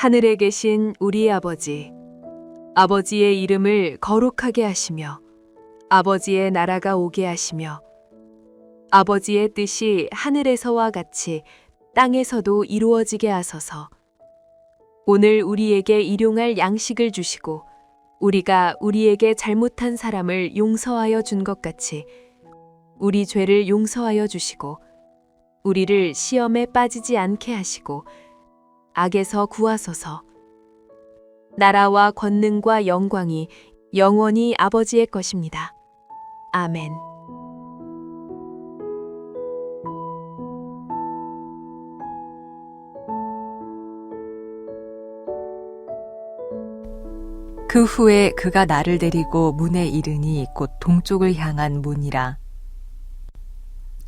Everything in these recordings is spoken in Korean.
하늘에 계신 우리 아버지, 아버지의 이름을 거룩하게 하시며 아버지의 나라가 오게 하시며 아버지의 뜻이 하늘에서와 같이 땅에서도 이루어지게 하소서. 오늘 우리에게 일용할 양식을 주시고 우리가 우리에게 잘못한 사람을 용서하여 준 것 같이 우리 죄를 용서하여 주시고 우리를 시험에 빠지지 않게 하시고 악에서 구하소서. 나라와 권능과 영광이 영원히 아버지의 것입니다. 아멘. 그 후에 그가 나를 데리고 문에 이르니 곧 동쪽을 향한 문이라.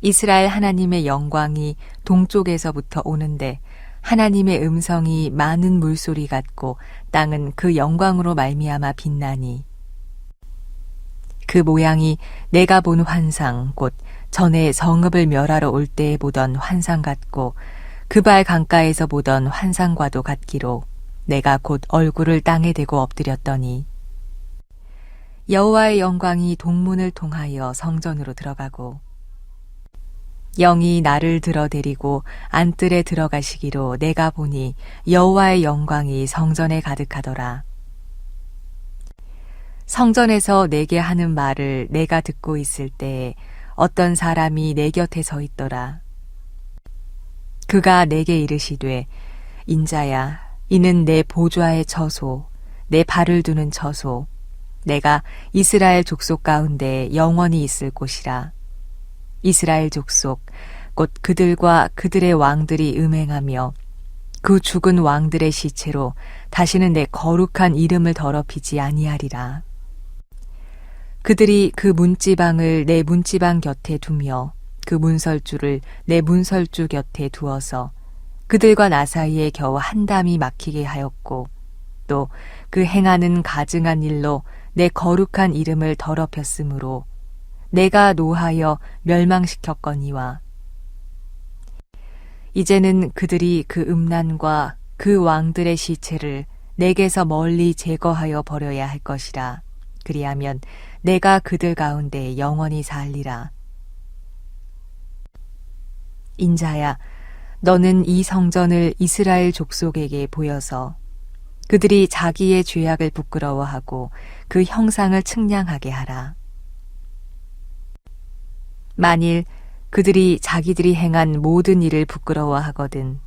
이스라엘 하나님의 영광이 동쪽에서부터 오는데 하나님의 음성이 많은 물소리 같고 땅은 그 영광으로 말미암아 빛나니 그 모양이 내가 본 환상 곧 전에 성읍을 멸하러 올 때에 보던 환상 같고 그발 강가에서 보던 환상과도 같기로 내가 곧 얼굴을 땅에 대고 엎드렸더니 여호와의 영광이 동문을 통하여 성전으로 들어가고 영이 나를 들어 데리고 안뜰에 들어가시기로 내가 보니 여호와의 영광이 성전에 가득하더라. 성전에서 내게 하는 말을 내가 듣고 있을 때에 어떤 사람이 내 곁에 서 있더라. 그가 내게 이르시되 인자야 이는 내 보좌의 처소 내 발을 두는 처소 내가 이스라엘 족속 가운데 영원히 있을 곳이라. 이스라엘 족속 곧 그들과 그들의 왕들이 음행하며 그 죽은 왕들의 시체로 다시는 내 거룩한 이름을 더럽히지 아니하리라. 그들이 그 문지방을 내 문지방 곁에 두며 그 문설주를 내 문설주 곁에 두어서 그들과 나 사이에 겨우 한 담이 막히게 하였고 또 그 행하는 가증한 일로 내 거룩한 이름을 더럽혔으므로 내가 노하여 멸망시켰거니와 이제는 그들이 그 음란과 그 왕들의 시체를 내게서 멀리 제거하여 버려야 할 것이라. 그리하면 내가 그들 가운데 영원히 살리라. 인자야 너는 이 성전을 이스라엘 족속에게 보여서 그들이 자기의 죄악을 부끄러워하고 그 형상을 측량하게 하라. 만일 그들이 자기들이 행한 모든 일을 부끄러워하거든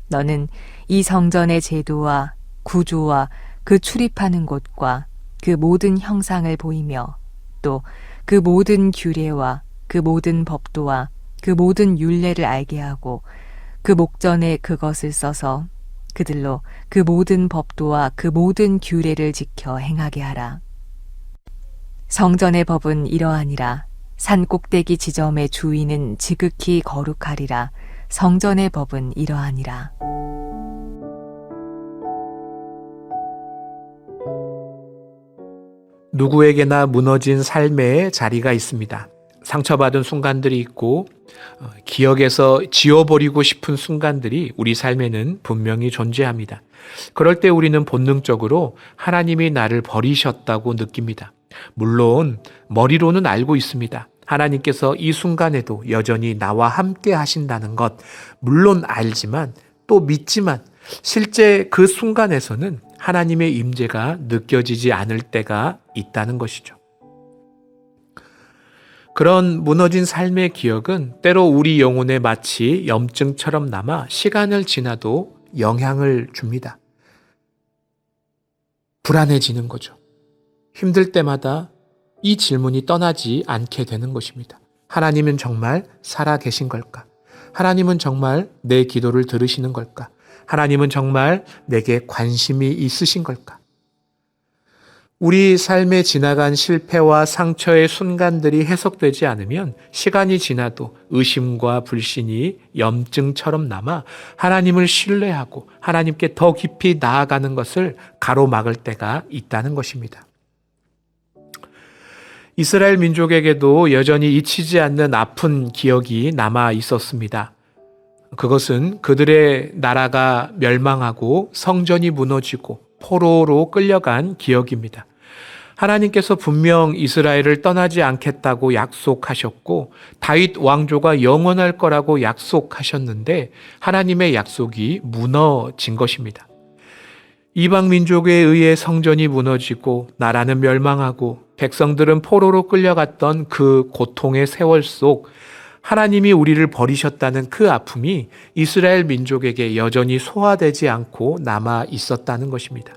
너는 이 성전의 제도와 구조와 그 출입하는 곳과 그 모든 형상을 보이며 또 그 모든 규례와 그 모든 법도와 그 모든 율례를 알게 하고 그 목전에 그것을 써서 그들로 그 모든 법도와 그 모든 규례를 지켜 행하게 하라. 성전의 법은 이러하니라. 산 꼭대기 지점의 주인은 지극히 거룩하리라. 성전의 법은 이러하니라. 누구에게나 무너진 삶의 자리가 있습니다. 상처받은 순간들이 있고 기억에서 지워버리고 싶은 순간들이 우리 삶에는 분명히 존재합니다. 그럴 때 우리는 본능적으로 하나님이 나를 버리셨다고 느낍니다. 물론 머리로는 알고 있습니다. 하나님께서 이 순간에도 여전히 나와 함께 하신다는 것 물론 알지만 또 믿지만 실제 그 순간에서는 하나님의 임재가 느껴지지 않을 때가 있다는 것이죠. 그런 무너진 삶의 기억은 때로 우리 영혼에 마치 염증처럼 남아 시간을 지나도 영향을 줍니다. 불안해지는 거죠. 힘들 때마다 이 질문이 떠나지 않게 되는 것입니다. 하나님은 정말 살아 계신 걸까? 하나님은 정말 내 기도를 들으시는 걸까? 하나님은 정말 내게 관심이 있으신 걸까? 우리 삶에 지나간 실패와 상처의 순간들이 해석되지 않으면 시간이 지나도 의심과 불신이 염증처럼 남아 하나님을 신뢰하고 하나님께 더 깊이 나아가는 것을 가로막을 때가 있다는 것입니다. 이스라엘 민족에게도 여전히 잊히지 않는 아픈 기억이 남아 있었습니다. 그것은 그들의 나라가 멸망하고 성전이 무너지고 포로로 끌려간 기억입니다. 하나님께서 분명 이스라엘을 떠나지 않겠다고 약속하셨고 다윗 왕조가 영원할 거라고 약속하셨는데 하나님의 약속이 무너진 것입니다. 이방 민족에 의해 성전이 무너지고 나라는 멸망하고 백성들은 포로로 끌려갔던 그 고통의 세월 속 하나님이 우리를 버리셨다는 그 아픔이 이스라엘 민족에게 여전히 소화되지 않고 남아 있었다는 것입니다.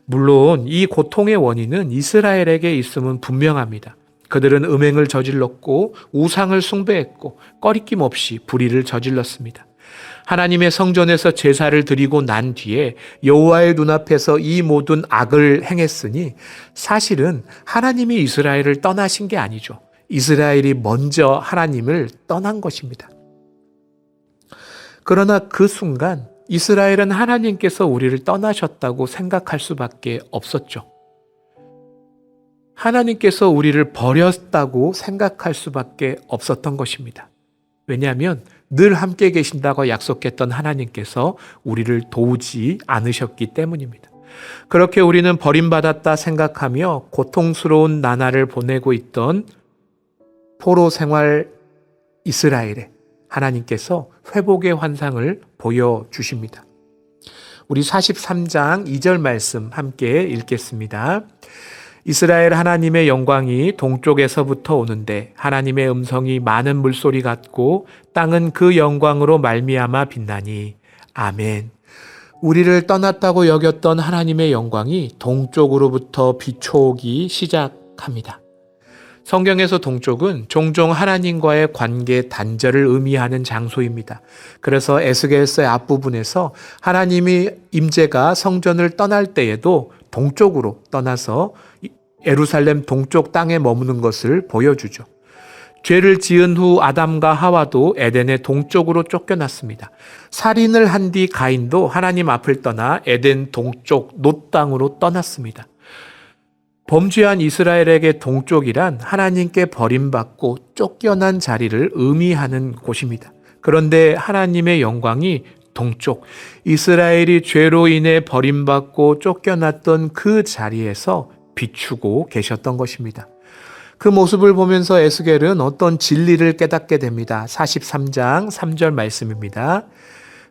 물론 이 고통의 원인은 이스라엘에게 있음은 분명합니다. 그들은 음행을 저질렀고 우상을 숭배했고 꺼리낌 없이 불의를 저질렀습니다. 하나님의 성전에서 제사를 드리고 난 뒤에 여호와의 눈앞에서 이 모든 악을 행했으니 사실은 하나님이 이스라엘을 떠나신 게 아니죠. 이스라엘이 먼저 하나님을 떠난 것입니다. 그러나 그 순간 이스라엘은 하나님께서 우리를 떠나셨다고 생각할 수밖에 없었죠. 하나님께서 우리를 버렸다고 생각할 수밖에 없었던 것입니다. 왜냐하면 늘 함께 계신다고 약속했던 하나님께서 우리를 도우지 않으셨기 때문입니다. 그렇게 우리는 버림받았다 생각하며 고통스러운 나날을 보내고 있던 포로 생활 이스라엘에 하나님께서 회복의 환상을 보여주십니다. 우리 43장 2절 말씀 함께 읽겠습니다. 이스라엘 하나님의 영광이 동쪽에서부터 오는데 하나님의 음성이 많은 물소리 같고 땅은 그 영광으로 말미암아 빛나니 아멘. 우리를 떠났다고 여겼던 하나님의 영광이 동쪽으로부터 비춰오기 시작합니다. 성경에서 동쪽은 종종 하나님과의 관계 단절을 의미하는 장소입니다. 그래서 에스겔서의 앞부분에서 하나님의 임재가 성전을 떠날 때에도 동쪽으로 떠나서 예루살렘 동쪽 땅에 머무는 것을 보여주죠. 죄를 지은 후 아담과 하와도 에덴의 동쪽으로 쫓겨났습니다. 살인을 한 뒤 가인도 하나님 앞을 떠나 에덴 동쪽 놋 땅으로 떠났습니다. 범죄한 이스라엘에게 동쪽이란 하나님께 버림받고 쫓겨난 자리를 의미하는 곳입니다. 그런데 하나님의 영광이 동쪽, 이스라엘이 죄로 인해 버림받고 쫓겨났던 그 자리에서 비추고 계셨던 것입니다. 그 모습을 보면서 에스겔은 어떤 진리를 깨닫게 됩니다. 43장 3절 말씀입니다.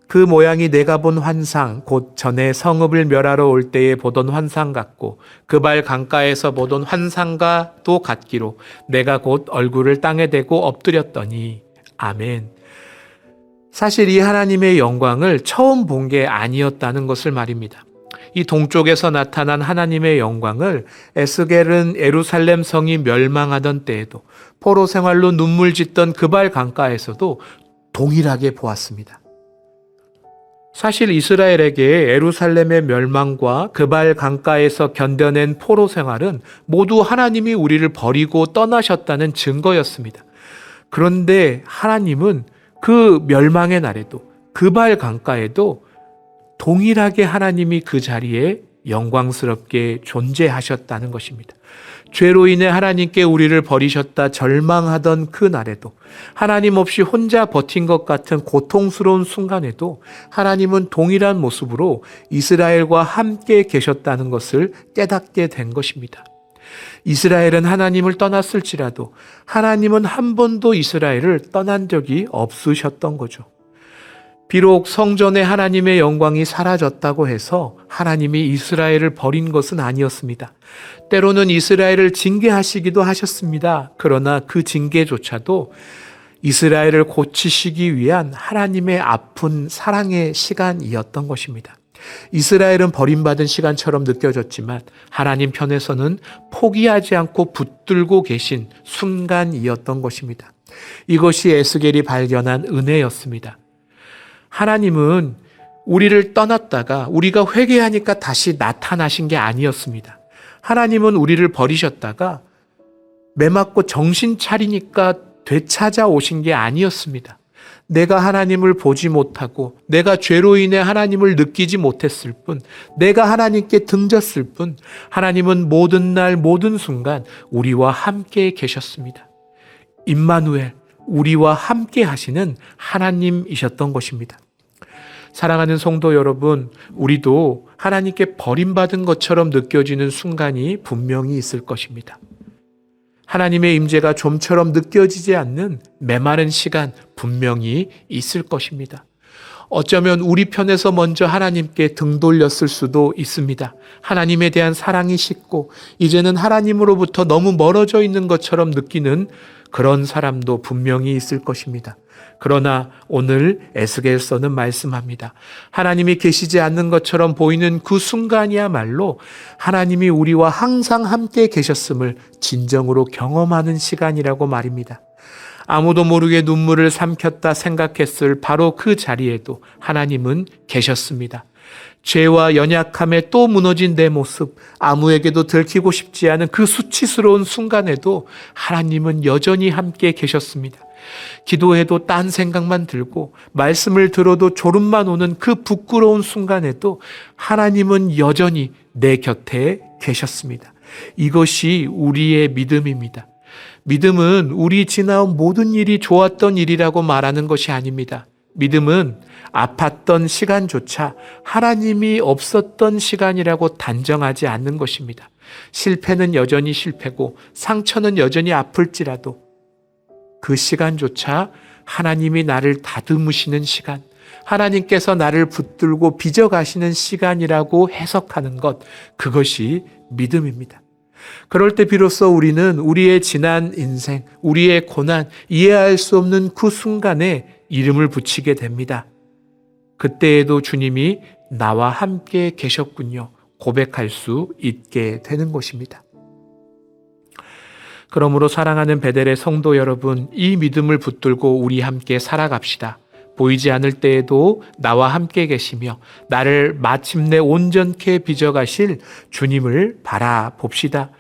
그 모양이 내가 본 환상 곧 전에 성읍을 멸하러 올 때에 보던 환상 같고 그발 강가에서 보던 환상과도 같기로 내가 곧 얼굴을 땅에 대고 엎드렸더니 아멘. 사실 이 하나님의 영광을 처음 본 게 아니었다는 것을 말입니다. 이 동쪽에서 나타난 하나님의 영광을 에스겔은 예루살렘 성이 멸망하던 때에도 포로 생활로 눈물 짓던 그발 강가에서도 동일하게 보았습니다. 사실 이스라엘에게 예루살렘의 멸망과 그발 강가에서 견뎌낸 포로 생활은 모두 하나님이 우리를 버리고 떠나셨다는 증거였습니다. 그런데 하나님은 그 멸망의 날에도 그발 강가에도 동일하게 하나님이 그 자리에 영광스럽게 존재하셨다는 것입니다. 죄로 인해 하나님께 우리를 버리셨다 절망하던 그 날에도 하나님 없이 혼자 버틴 것 같은 고통스러운 순간에도 하나님은 동일한 모습으로 이스라엘과 함께 계셨다는 것을 깨닫게 된 것입니다. 이스라엘은 하나님을 떠났을지라도 하나님은 한 번도 이스라엘을 떠난 적이 없으셨던 거죠. 비록 성전에 하나님의 영광이 사라졌다고 해서 하나님이 이스라엘을 버린 것은 아니었습니다. 때로는 이스라엘을 징계하시기도 하셨습니다. 그러나 그 징계조차도 이스라엘을 고치시기 위한 하나님의 아픈 사랑의 시간이었던 것입니다. 이스라엘은 버림받은 시간처럼 느껴졌지만 하나님 편에서는 포기하지 않고 붙들고 계신 순간이었던 것입니다. 이것이 에스겔이 발견한 은혜였습니다. 하나님은 우리를 떠났다가 우리가 회개하니까 다시 나타나신 게 아니었습니다. 하나님은 우리를 버리셨다가 매맞고 정신 차리니까 되찾아 오신 게 아니었습니다. 내가 하나님을 보지 못하고 내가 죄로 인해 하나님을 느끼지 못했을 뿐, 내가 하나님께 등졌을 뿐, 하나님은 모든 날 모든 순간 우리와 함께 계셨습니다. 임마누엘, 우리와 함께 하시는 하나님이셨던 것입니다. 사랑하는 성도 여러분, 우리도 하나님께 버림받은 것처럼 느껴지는 순간이 분명히 있을 것입니다. 하나님의 임재가 좀처럼 느껴지지 않는 메마른 시간 분명히 있을 것입니다. 어쩌면 우리 편에서 먼저 하나님께 등 돌렸을 수도 있습니다. 하나님에 대한 사랑이 식고 이제는 하나님으로부터 너무 멀어져 있는 것처럼 느끼는 그런 사람도 분명히 있을 것입니다. 그러나 오늘 에스겔서는 말씀합니다. 하나님이 계시지 않는 것처럼 보이는 그 순간이야말로 하나님이 우리와 항상 함께 계셨음을 진정으로 경험하는 시간이라고 말입니다. 아무도 모르게 눈물을 삼켰다 생각했을 바로 그 자리에도 하나님은 계셨습니다. 죄와 연약함에 또 무너진 내 모습, 아무에게도 들키고 싶지 않은 그 수치스러운 순간에도 하나님은 여전히 함께 계셨습니다. 기도해도 딴 생각만 들고 말씀을 들어도 졸음만 오는 그 부끄러운 순간에도 하나님은 여전히 내 곁에 계셨습니다. 이것이 우리의 믿음입니다. 믿음은 우리 지나온 모든 일이 좋았던 일이라고 말하는 것이 아닙니다. 믿음은 아팠던 시간조차 하나님이 없었던 시간이라고 단정하지 않는 것입니다. 실패는 여전히 실패고 상처는 여전히 아플지라도 그 시간조차 하나님이 나를 다듬으시는 시간, 하나님께서 나를 붙들고 빚어가시는 시간이라고 해석하는 것, 그것이 믿음입니다. 그럴 때 비로소 우리는 우리의 지난 인생, 우리의 고난, 이해할 수 없는 그 순간에 이름을 붙이게 됩니다. 그때에도 주님이 나와 함께 계셨군요. 고백할 수 있게 되는 것입니다. 그러므로 사랑하는 베델의 성도 여러분, 이 믿음을 붙들고 우리 함께 살아갑시다. 보이지 않을 때에도 나와 함께 계시며 나를 마침내 온전케 빚어가실 주님을 바라봅시다.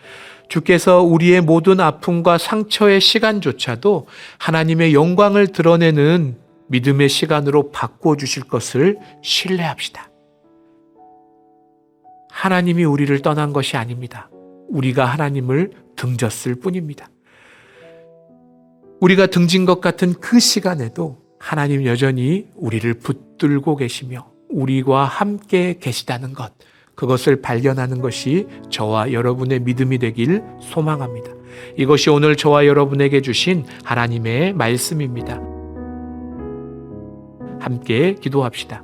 주께서 우리의 모든 아픔과 상처의 시간조차도 하나님의 영광을 드러내는 믿음의 시간으로 바꿔주실 것을 신뢰합시다. 하나님이 우리를 떠난 것이 아닙니다. 우리가 하나님을 등졌을 뿐입니다. 우리가 등진 것 같은 그 시간에도 하나님 여전히 우리를 붙들고 계시며 우리와 함께 계시다는 것, 그것을 발견하는 것이 저와 여러분의 믿음이 되길 소망합니다. 이것이 오늘 저와 여러분에게 주신 하나님의 말씀입니다. 함께 기도합시다.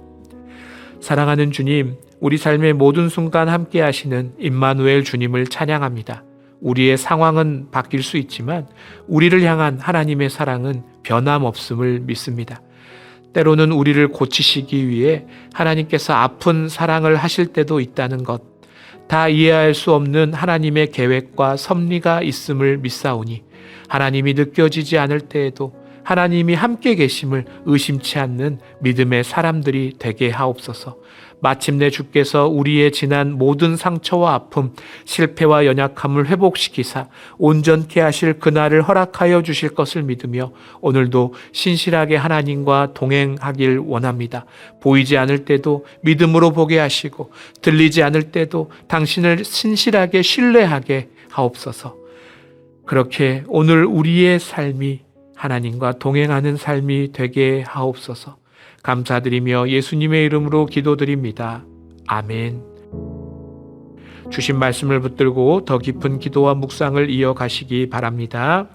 사랑하는 주님, 우리 삶의 모든 순간 함께 하시는 임마누엘 주님을 찬양합니다. 우리의 상황은 바뀔 수 있지만 우리를 향한 하나님의 사랑은 변함없음을 믿습니다. 때로는 우리를 고치시기 위해 하나님께서 아픈 사랑을 하실 때도 있다는 것, 다 이해할 수 없는 하나님의 계획과 섭리가 있음을 믿사오니 하나님이 느껴지지 않을 때에도 하나님이 함께 계심을 의심치 않는 믿음의 사람들이 되게 하옵소서. 마침내 주께서 우리의 지난 모든 상처와 아픔, 실패와 연약함을 회복시키사 온전케 하실 그날을 허락하여 주실 것을 믿으며 오늘도 신실하게 하나님과 동행하길 원합니다. 보이지 않을 때도 믿음으로 보게 하시고 들리지 않을 때도 당신을 신실하게 신뢰하게 하옵소서. 그렇게 오늘 우리의 삶이 하나님과 동행하는 삶이 되게 하옵소서. 감사드리며 예수님의 이름으로 기도드립니다. 아멘. 주신 말씀을 붙들고 더 깊은 기도와 묵상을 이어가시기 바랍니다.